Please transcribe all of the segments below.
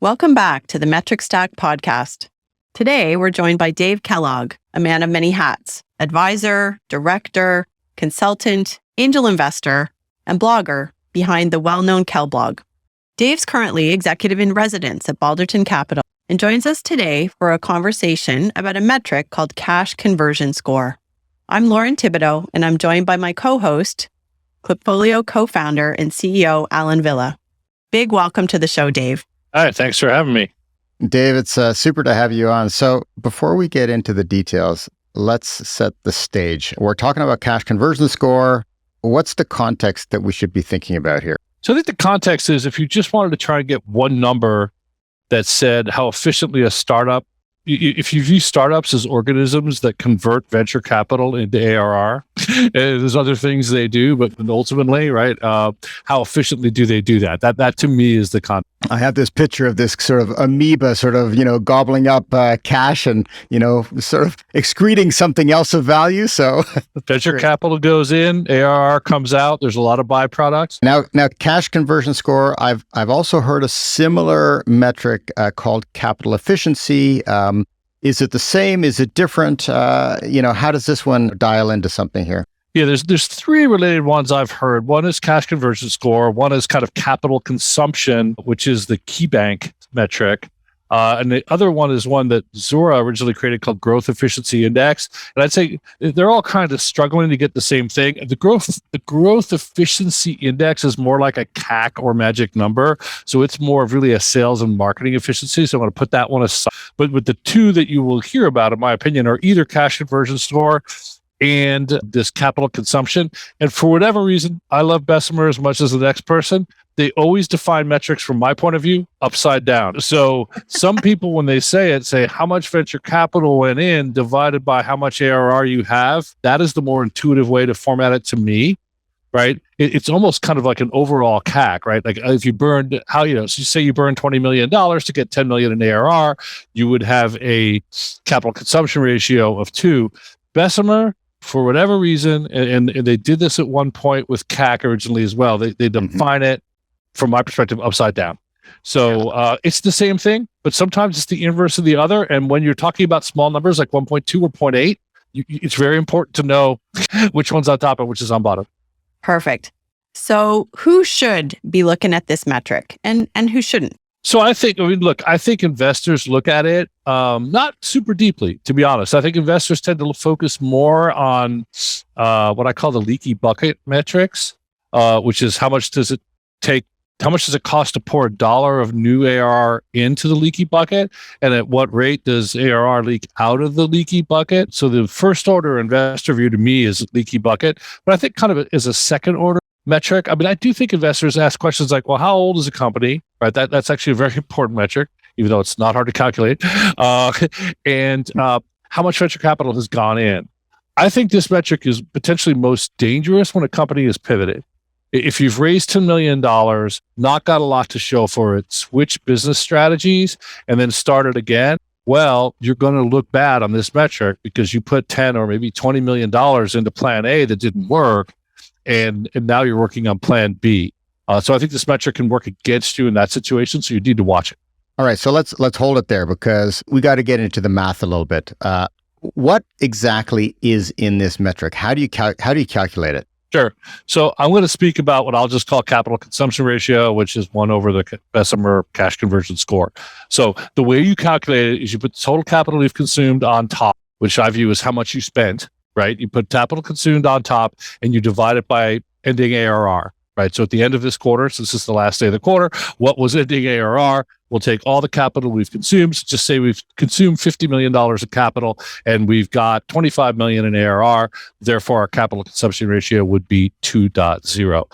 Welcome back to the MetricHQ podcast. Today, we're joined by Dave Kellogg, a man of many hats, advisor, director, consultant, angel investor, and blogger behind the well-known Kell blog. Dave's currently executive in residence at Balderton Capital and joins us today for a conversation about a metric called cash conversion score. I'm Lauren Thibodeau, and I'm joined by my co-host, Klipfolio co-founder and CEO, Allan Villa. Big welcome to the show, Dave. Hi, thanks for having me. Dave, it's super to have you on. So before we get into the details, let's set the stage. We're talking about cash conversion score. What's the context that we should be thinking about here? So I think the context is if you just wanted to try and get one number that said how efficiently a startup, if you view startups as organisms that convert venture capital into ARR, and there's other things they do, but ultimately, right, how efficiently do they do that? That to me is the context. I have this picture of this sort of amoeba gobbling up cash and, sort of excreting something else of value. So venture capital goes in, ARR comes out. There's a lot of byproducts. Now cash conversion score, I've also heard a similar metric called capital efficiency. Is it the same? Is it different? How does this one dial into something here? Yeah, there's three related ones I've heard. One is cash conversion score. One is kind of capital consumption, which is the KeyBank metric. And the other one is one that Zora originally created called growth efficiency index. And I'd say they're all kind of struggling to get the same thing. The growth efficiency index is more like a CAC or magic number. So it's more of really a sales and marketing efficiency. So I'm going to put that one aside. But with the two that you will hear about, in my opinion, are either cash conversion score and this capital consumption. And for whatever reason, I love Bessemer as much as the next person. They always define metrics from my point of view upside down. So some people, when they say it, say how much venture capital went in divided by how much ARR you have. That is the more intuitive way to format it to me, right? It's almost kind of like an overall CAC, right? Like if you burned, so you say you burned $20 million to get 10 million in ARR, you would have a capital consumption ratio of 2. Bessemer, for whatever reason, and they did this at one point with CAC originally as well, they define it, from my perspective, upside down. So it's the same thing, but sometimes it's the inverse of the other. And when you're talking about small numbers like 1.2 or 0.8, it's very important to know which one's on top and which is on bottom. Perfect. So who should be looking at this metric and who shouldn't? So I think investors look at it not super deeply, to be honest. I think investors tend to focus more on what I call the leaky bucket metrics, which is how much does it cost to pour $1 of new ARR into the leaky bucket, and at what rate does ARR leak out of the leaky bucket? So the first order investor view to me is leaky bucket, but I think kind of as a second order metric. I mean, I do think investors ask questions like, well, how old is a company? Right. That's actually a very important metric, even though it's not hard to calculate. And how much venture capital has gone in. I think this metric is potentially most dangerous when a company is pivoted. If you've raised $10 million, not got a lot to show for it, switch business strategies, and then start it again, well, you're going to look bad on this metric because you put 10 or maybe $20 million into plan A that didn't work, and now you're working on plan B. So I think this metric can work against you in that situation, so you need to watch it. All right, so let's hold it there because we got to get into the math a little bit. What exactly is in this metric? How do you calculate it? Sure. So I'm going to speak about what I'll just call capital consumption ratio, which is 1 over the Bessemer cash conversion score. So the way you calculate it is you put the total capital you've consumed on top, which I view as how much you spent, right? You put capital consumed on top and you divide it by ending ARR, right? So at the end of this quarter, since this is the last day of the quarter, what was ending ARR? We'll take all the capital we've consumed. So just say we've consumed $50 million of capital and we've got 25 million in ARR. Therefore, our capital consumption ratio would be 2.0.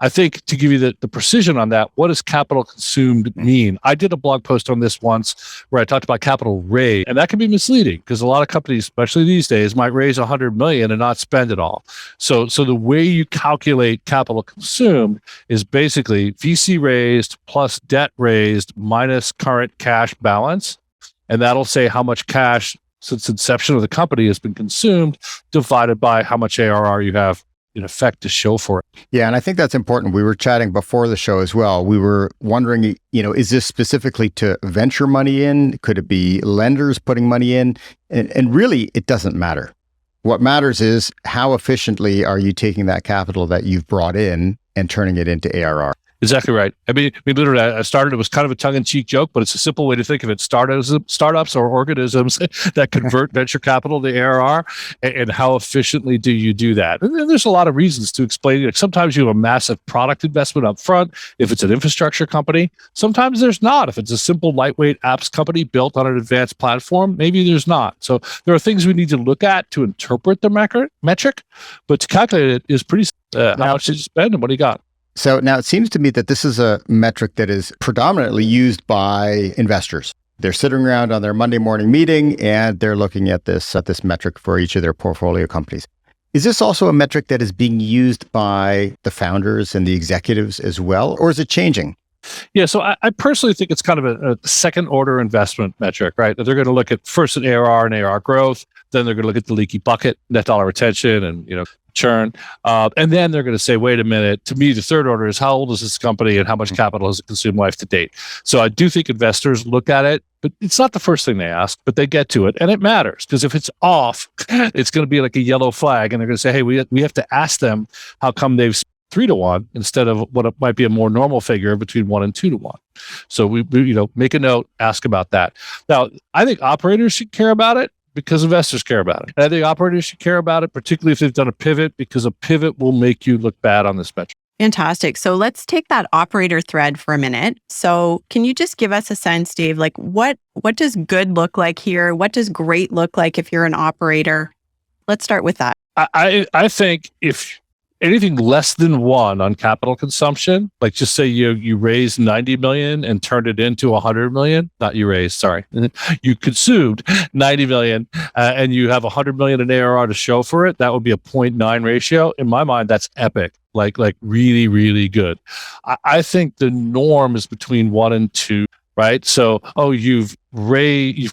I think to give you the precision on that, what does capital consumed mean? I did a blog post on this once where I talked about capital raised, and that can be misleading because a lot of companies, especially these days, might raise 100 million and not spend it all. So the way you calculate capital consumed is basically VC raised plus debt raised minus current cash balance, and that'll say how much cash since inception of the company has been consumed divided by how much ARR you have in effect to show for it. Yeah, and I think that's important. We were chatting before the show as well. We were wondering, is this specifically to venture money in? Could it be lenders putting money in? And really, it doesn't matter. What matters is how efficiently are you taking that capital that you've brought in and turning it into ARR. Exactly right. I mean, literally, I started, it was kind of a tongue-in-cheek joke, but it's a simple way to think of it. Startups or organisms that convert venture capital to ARR, and how efficiently do you do that? And there's a lot of reasons to explain it. Sometimes you have a massive product investment up front, if it's an infrastructure company. Sometimes there's not. If it's a simple, lightweight apps company built on an advanced platform, maybe there's not. So there are things we need to look at to interpret the metric, but to calculate it is pretty, how much did you spend and what do you got? So now it seems to me that this is a metric that is predominantly used by investors. They're sitting around on their Monday morning meeting and they're looking at this metric for each of their portfolio companies. Is this also a metric that is being used by the founders and the executives as well, or is it changing? Yeah, so I personally think it's kind of a second order investment metric, right? That they're going to look at first at ARR and ARR growth, then they're going to look at the leaky bucket, net dollar retention, and churn, and then they're going to say, wait a minute. To me, the third order is how old is this company and how much capital has it consumed life to date. So I do think investors look at it, but it's not the first thing they ask, but they get to it, and it matters because if it's off, it's going to be like a yellow flag, and they're going to say, hey, we have to ask them how come they've 3-to-1 instead of what it might be a more normal figure between 1 and 2-to-1. So we make a note, ask about that. Now, I think operators should care about it because investors care about it. And I think operators should care about it, particularly if they've done a pivot, because a pivot will make you look bad on this metric. Fantastic. So let's take that operator thread for a minute. So can you just give us a sense, Dave, like what does good look like here? What does great look like if you're an operator? Let's start with that. I think if anything less than 1 on capital consumption, like just say you raised 90 million and turned it into 100 million, not you raised, sorry. You consumed 90 million and you have 100 million in ARR to show for it, that would be a 0.9 ratio. In my mind, that's epic, like really, really good. I think the norm is between 1 and 2, right? So, you've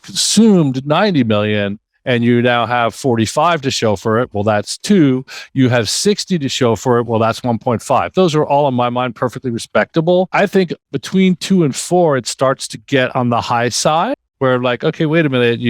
consumed 90 million, and you now have 45 to show for it. Well, that's 2. You have 60 to show for it. Well, that's 1.5. Those are all, in my mind, perfectly respectable. I think between 2 and 4, it starts to get on the high side where like, okay, wait a minute,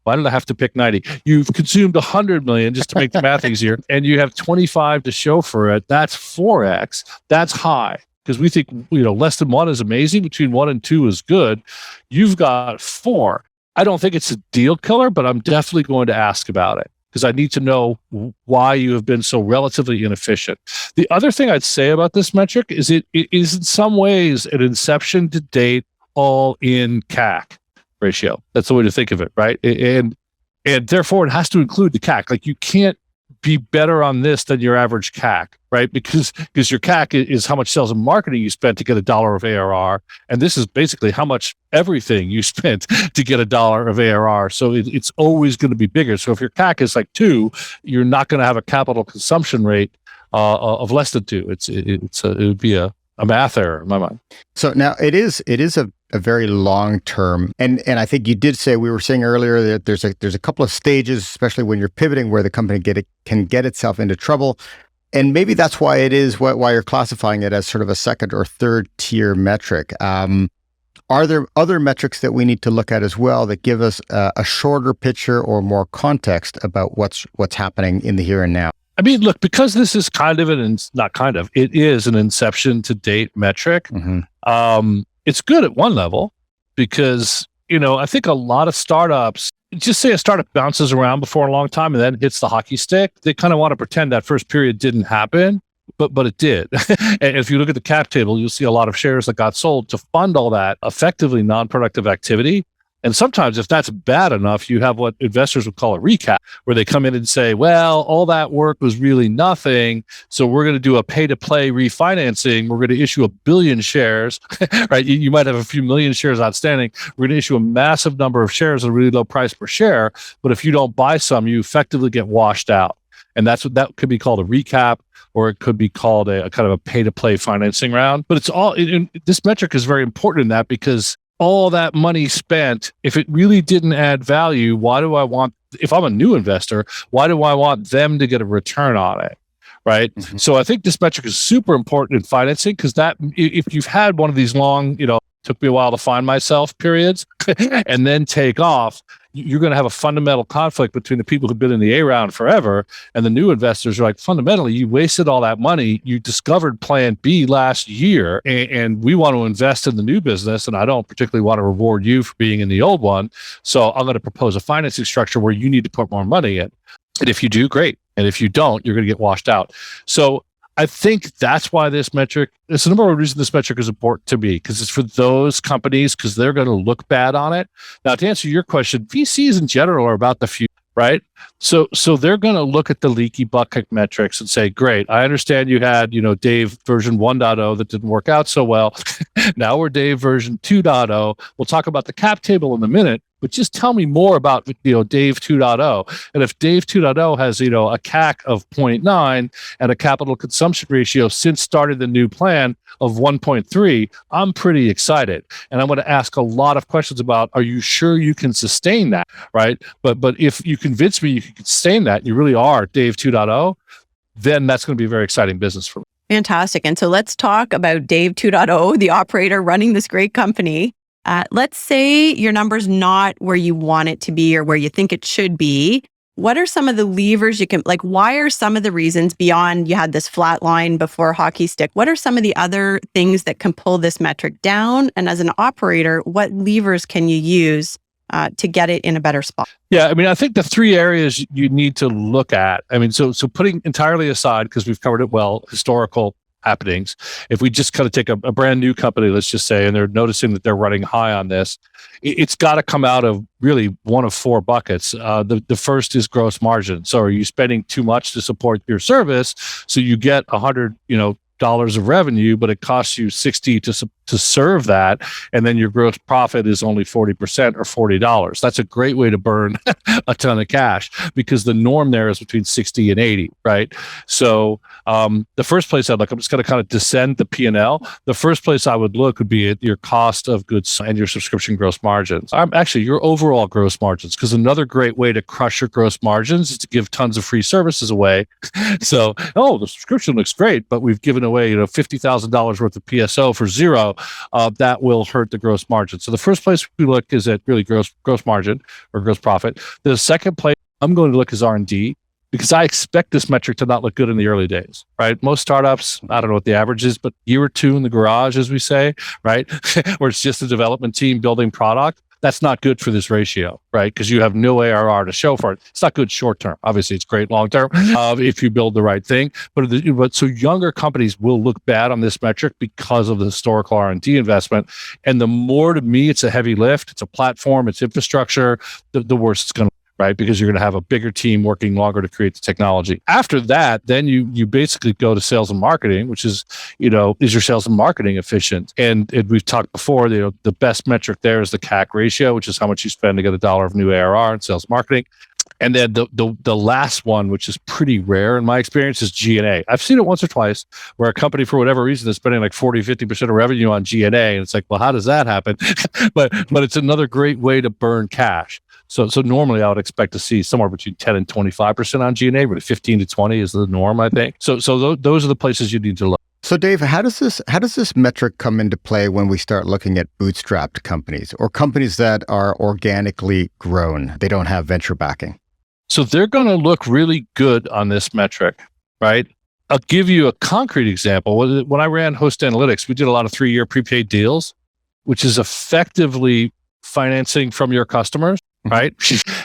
why did I have to pick 90? You've consumed 100 million just to make the math easier, and you have 25 to show for it. That's 4x. That's high. Because we think, less than 1 is amazing. Between 1 and 2 is good. You've got 4. I don't think it's a deal killer, but I'm definitely going to ask about it because I need to know why you have been so relatively inefficient. The other thing I'd say about this metric is it is in some ways an inception to date all in CAC ratio. That's the way to think of it, right? And therefore it has to include the CAC. Like you can't be better on this than your average CAC, right? Because your CAC is how much sales and marketing you spent to get $1 of ARR. And this is basically how much everything you spent to get $1 of ARR. So it's always going to be bigger. So if your CAC is like 2, you're not going to have a capital consumption rate of less than 2. It would be a math error in my mind. So now it is a very long term, and I think you did say, we were saying earlier that there's a couple of stages, especially when you're pivoting, where the company can get itself into trouble, and maybe that's why why you're classifying it as sort of a second or third tier metric. Are there other metrics that we need to look at as well that give us a shorter picture or more context about what's happening in the here and now? I mean, look, because this is it is an inception to date metric. Mm-hmm. It's good at one level because, I think a lot of startups, just say a startup bounces around for a long time and then hits the hockey stick. They kind of want to pretend that first period didn't happen, but it did. And if you look at the cap table, you'll see a lot of shares that got sold to fund all that effectively non-productive activity. And sometimes if that's bad enough, you have what investors would call a recap, where they come in and say, well, all that work was really nothing. So we're going to do a pay-to-play refinancing. We're going to issue 1 billion shares, right? You might have a few million shares outstanding. We're going to issue a massive number of shares at a really low price per share. But if you don't buy some, you effectively get washed out. And that could be called a recap, or it could be called a kind of a pay-to-play financing round. But this metric is very important in that because all that money spent, if it really didn't add value, if I'm a new investor, why do I want them to get a return on it? right? So I think this metric is super important in financing because that if you've had one of these long, took me a while to find myself periods and then take off, you're going to have a fundamental conflict between the people who've been in the A round forever and the new investors are like, fundamentally, you wasted all that money. You discovered plan B last year and we want to invest in the new business. And I don't particularly want to reward you for being in the old one. So I'm going to propose a financing structure where you need to put more money in. And if you do, great. And if you don't, you're going to get washed out. So I think that's why this metric, it's the number one reason this metric is important to me, because it's for those companies, because they're going to look bad on it. Now, to answer your question, VCs in general are about the future, right? So they're going to look at the leaky bucket metrics and say, great, I understand you had, Dave version 1.0 that didn't work out so well. Now we're Dave version 2.0. We'll talk about the cap table in a minute. But just tell me more about, Dave 2.0. And if Dave 2.0 has, a CAC of 0.9 and a capital consumption ratio since started the new plan of 1.3, I'm pretty excited. And I'm going to ask a lot of questions about, are you sure you can sustain that, right? But if you convince me you can sustain that, you really are Dave 2.0, then that's going to be a very exciting business for me. Fantastic. And so let's talk about Dave 2.0, the operator running this great company. Let's say your number's not where you want it to be or where you think it should be. What are some of the levers you can, why are some of the reasons beyond you had this flat line before hockey stick? What are some of the other things that can pull this metric down? And as an operator, what levers can you use to get it in a better spot? Yeah, I think the three areas you need to look at, so putting entirely aside, because we've covered it well, historical happenings. If we just kind of take a brand new company, let's just say, and they're noticing that they're running high on this, it's got to come out of really one of four buckets. The first is gross margin. So are you spending too much to support your service? So you get $100, dollars of revenue, but it costs you 60 to serve that, and then your gross profit is only 40% or $40. That's a great way to burn a ton of cash because the norm there is between 60 and 80, right? So the first place I'd look, I'm just going to kind of descend the P&L. The first place I would look would be at your cost of goods and your subscription gross margins. Actually, your overall gross margins, because another great way to crush your gross margins is to give tons of free services away. So, the subscription looks great, but we've given away, $50,000 worth of PSO for zero. That will hurt the gross margin. So the first place we look is at really gross margin or gross profit. The second place I'm going to look is R&D, because I expect this metric to not look good in the early days, right? Most startups, I don't know what the average is, but year or two in the garage, as we say, right? Where it's just a development team building product. That's not good for this ratio, right? Because you have no ARR to show for it. It's not good short term. Obviously, it's great long term if you build the right thing. But so younger companies will look bad on this metric because of the historical R&D investment. And the more, to me, it's a heavy lift. It's a platform. It's infrastructure. The worse it's going to. Right? Because you're going to have a bigger team working longer to create the technology. After that, then you basically go to sales and marketing, which is, is your sales and marketing efficient? And we've talked before, the best metric there is the CAC ratio, which is how much you spend to get $1 of new ARR in sales marketing. And then the last one, which is pretty rare in my experience, is G&A. I've seen it once or twice where a company, for whatever reason, is spending like 40, 50% of revenue on G&A. And it's like, well, how does that happen? but it's another great way to burn cash. So normally I would expect to see somewhere between 10 and 25% on G&A, but 15 to 20 is the norm, I think. So those are the places you need to look. So Dave, how does this metric come into play when we start looking at bootstrapped companies or companies that are organically grown? They don't have venture backing. So they're going to look really good on this metric, right? I'll give you a concrete example. When I ran Host Analytics, we did a lot of 3-year prepaid deals, which is effectively financing from your customers, right?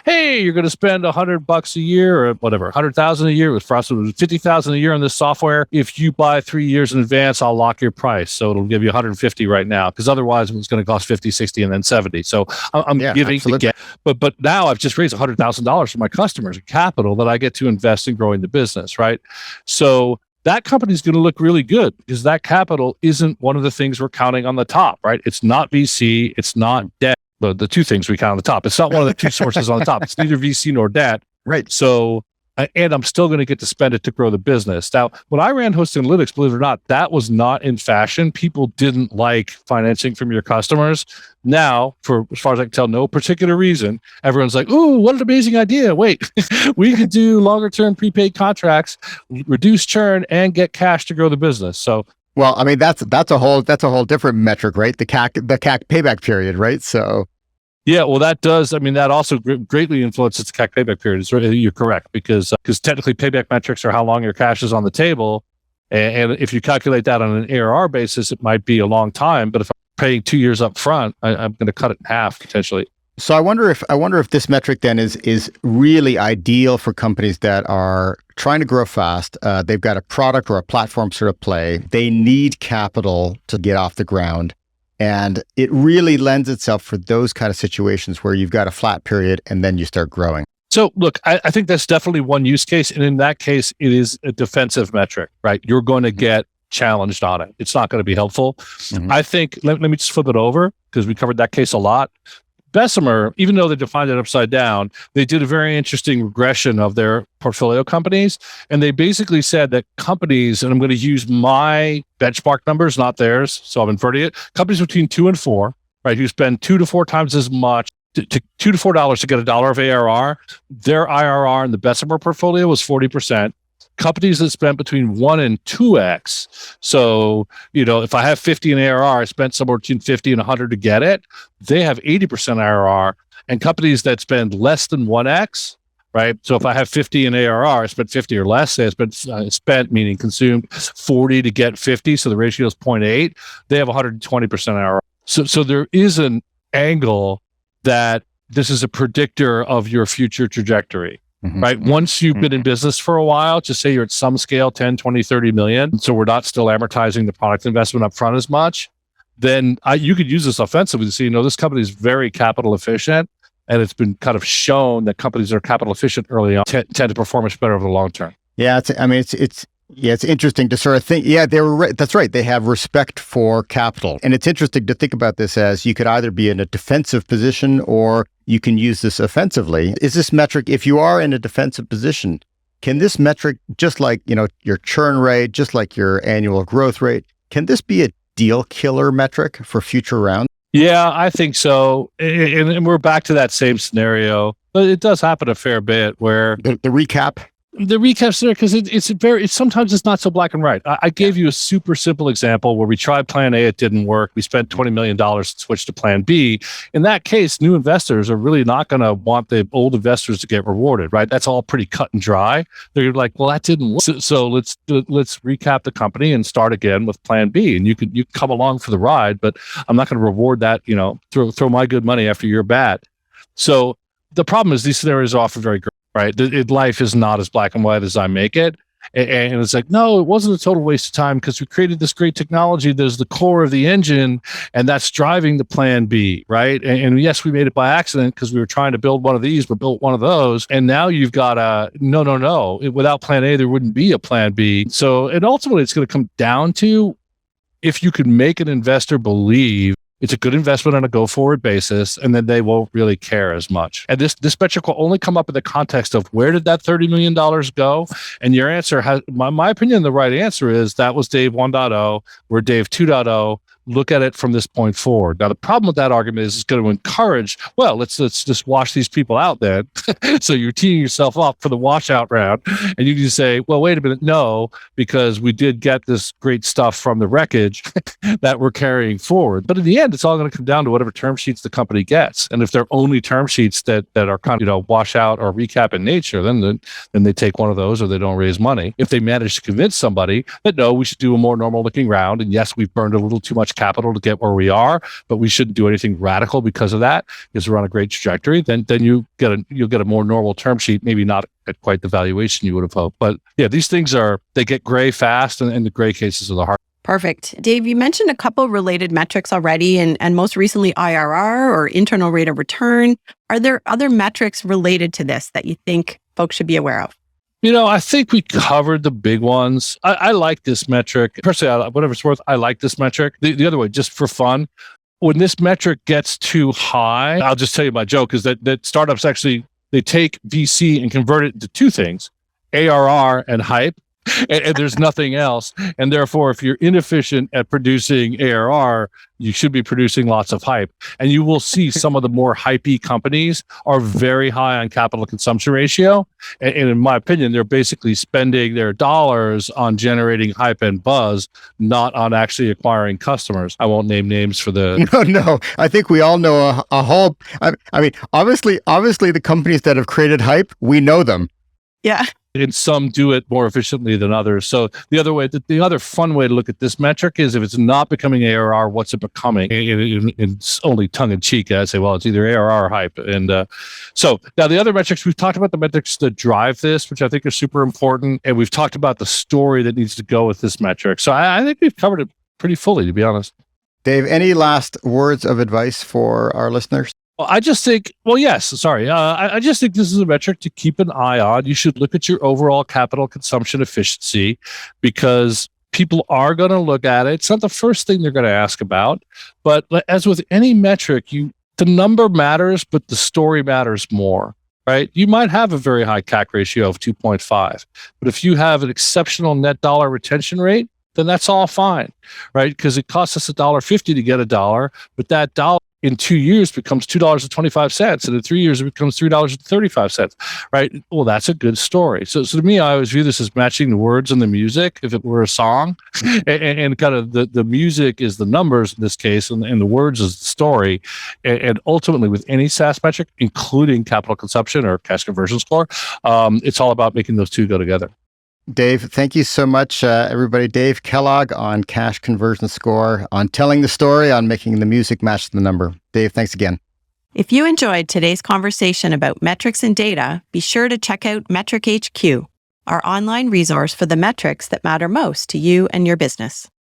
Hey, you're going to spend $100 a year or whatever, $100,000 a year. For us, it was $50,000 a year on this software. If you buy 3 years in advance, I'll lock your price. So it'll give you $150 right now, because otherwise it's going to cost $50, $60, and then $70. So I'm giving the but now I've just raised $100,000 for my customers, capital that I get to invest in growing the business, right? So that company's going to look really good because that capital isn't one of the things we're counting on the top, right? It's not VC, it's not debt. The two things we count on the top. It's not one of the two sources on the top. It's neither VC nor debt. Right. So and I'm still going to get to spend it to grow the business. Now, when I ran Host Analytics, believe it or not, that was not in fashion. People didn't like financing from your customers. Now, for as far as I can tell, no particular reason, everyone's like, "Ooh, what an amazing idea. Wait, we could do longer term prepaid contracts, reduce churn, and get cash to grow the business." So, well, I mean, that's a whole different metric, right? The CAC payback period, right? So, yeah, well, that does. I mean, that also greatly influences the CAC payback period. You're correct, because technically payback metrics are how long your cash is on the table. And if you calculate that on an ARR basis, it might be a long time. But if I'm paying 2 years up front, I'm going to cut it in half potentially. So I wonder if this metric then is really ideal for companies that are trying to grow fast. They've got a product or a platform sort of play. They need capital to get off the ground. And it really lends itself for those kind of situations where you've got a flat period and then you start growing. So look, I think that's definitely one use case. And in that case, it is a defensive metric, right? You're going to get challenged on it. It's not going to be helpful. Mm-hmm. I think, let me just flip it over because we covered that case a lot. Bessemer, even though they defined it upside down, they did a very interesting regression of their portfolio companies. And they basically said that companies, and I'm going to use my benchmark numbers, not theirs, so I'm inverting it, companies between 2 and 4, right, who spend 2 to 4 times as much, to $2 to $4 to get $1 of ARR, their IRR in the Bessemer portfolio was 40%. Companies that spent between 1 and 2x. So, if I have 50 in ARR, I spent somewhere between 50 and 100 to get it. They have 80% IRR. And companies that spend less than 1x, right? So if I have 50 in ARR, I spent 50 or less. Say I spent meaning consumed 40 to get 50. So the ratio is 0.8. They have 120% IRR. So there is an angle that this is a predictor of your future trajectory. Mm-hmm. Right. Once you've been in business for a while, just say you're at some scale, 10, 20, 30 million. So we're not still amortizing the product investment up front as much. Then you could use this offensively to say, this company is very capital efficient. And it's been kind of shown that companies that are capital efficient early on tend to perform much better over the long term. Yeah. It's interesting to sort of think, they were right. That's right. They have respect for capital. And it's interesting to think about this as you could either be in a defensive position or you can use this offensively. Is this metric, if you are in a defensive position, can this metric, just like, your churn rate, just like your annual growth rate, can this be a deal killer metric for future rounds? Yeah, I think so. And we're back to that same scenario, but it does happen a fair bit where the recap. The recap's there because it's sometimes it's not so black and white. I gave you a super simple example where we tried plan A, it didn't work. We spent $20 million and switched to plan B. In that case, new investors are really not going to want the old investors to get rewarded, right? That's all pretty cut and dry. They're like, well, that didn't work. So let's recap the company and start again with plan B. And you can come along for the ride, but I'm not going to reward that, throw my good money after your bad. So the problem is these scenarios are often very great. Right. Life is not as black and white as I make it. And it's like, no, it wasn't a total waste of time because we created this great technology. There's the core of the engine and that's driving the plan B. Right. And yes, we made it by accident because we were trying to build one of these, but built one of those. And now you've got no. Without plan A, there wouldn't be a plan B. So, and ultimately it's going to come down to if you could make an investor believe it's a good investment on a go-forward basis, and then they won't really care as much. And this metric will only come up in the context of where did that $30 million go? And your answer has, my opinion, the right answer is that was Dave 1.0, we're Dave 2.0. Look at it from this point forward. Now, the problem with that argument is it's going to encourage, well, let's just wash these people out then. So you're teeing yourself up for the washout round. And you can say, well, wait a minute. No, because we did get this great stuff from the wreckage that we're carrying forward. But in the end, it's all going to come down to whatever term sheets the company gets. And if they're only term sheets that are kind of, wash out or recap in nature, then they take one of those or they don't raise money. If they manage to convince somebody that, no, we should do a more normal looking round. And yes, we've burned a little too much capital to get where we are, but we shouldn't do anything radical because of that, because we're on a great trajectory, then you'll get a more normal term sheet, maybe not at quite the valuation you would have hoped. But yeah, these things they get gray fast, and the gray cases are the hard. Perfect. Dave, you mentioned a couple related metrics already, and most recently IRR or internal rate of return. Are there other metrics related to this that you think folks should be aware of? I think we covered the big ones. I like this metric. Personally, whatever it's worth, I like this metric. The other way, just for fun, when this metric gets too high, I'll just tell you my joke is that startups actually, they take VC and convert it into two things. ARR and hype, and there's nothing else. And therefore, if you're inefficient at producing ARR, you should be producing lots of hype. And you will see some of the more hypey companies are very high on capital consumption ratio. And in my opinion, they're basically spending their dollars on generating hype and buzz, not on actually acquiring customers. I won't name names for the... No. I think we all know a whole... I mean, obviously, the companies that have created hype, we know them. Yeah. And some do it more efficiently than others. So the other fun way to look at this metric is if it's not becoming ARR, what's it becoming? It's only tongue in cheek. I say, well, it's either ARR or hype. And so now the other metrics, we've talked about the metrics that drive this, which I think are super important. And we've talked about the story that needs to go with this metric. So I think we've covered it pretty fully, to be honest. Dave, any last words of advice for our listeners? Well, I just think, I just think this is a metric to keep an eye on. You should look at your overall capital consumption efficiency because people are going to look at it. It's not the first thing they're going to ask about. But as with any metric, the number matters, but the story matters more, right? You might have a very high CAC ratio of 2.5, but if you have an exceptional net dollar retention rate, then that's all fine, right? Because it costs us $1.50 to get $1, but that dollar in 2 years becomes $2.25, and in 3 years it becomes $3.35, right? Well, that's a good story. So to me, I always view this as matching the words and the music, if it were a song, and kind of the music is the numbers in this case, and the words is the story. And ultimately, with any SaaS metric, including capital consumption or cash conversion score, it's all about making those two go together. Dave, thank you so much, everybody. Dave Kellogg on cash conversion score, on telling the story, on making the music match the number. Dave, thanks again. If you enjoyed today's conversation about metrics and data, be sure to check out MetricHQ, our online resource for the metrics that matter most to you and your business.